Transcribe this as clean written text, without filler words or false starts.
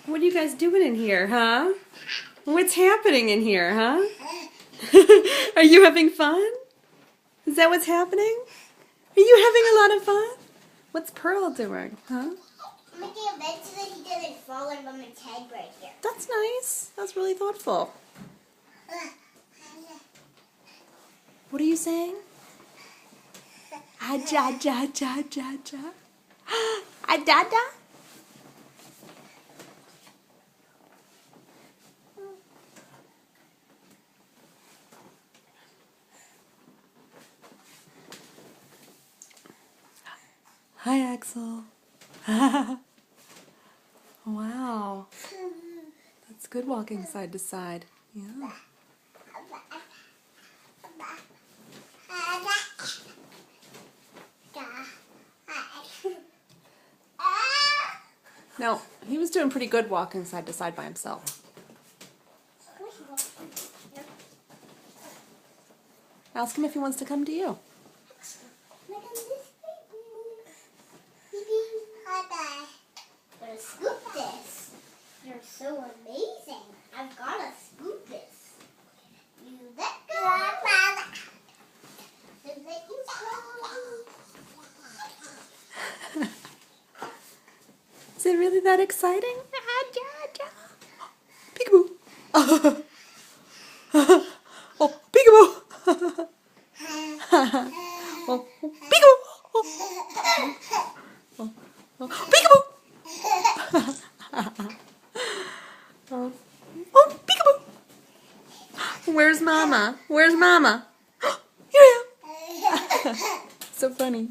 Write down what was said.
What are you guys doing in here, huh? What's happening in here, huh? Are you having fun? Is that what's happening? Are you having a lot of fun? What's Pearl doing, huh? I'm making a bed so that he doesn't fall on Mama's head right here. That's nice. That's really thoughtful. What are you saying? Aja, ja, ja, ja, ja. Adada? Hi, Axel. Wow. That's good walking side to side. Yeah. No, he was doing pretty good walking side to side by himself. Ask him if he wants to come to you. Gotta scoop this. You're so amazing. I've gotta scoop this. You let go. Just let you go. Is it really that exciting? Peekaboo. Oh, peekaboo. Oh, peekaboo. Oh, peekaboo. Oh, peekaboo. Where's Mama? Where's Mama? Here I am. So funny.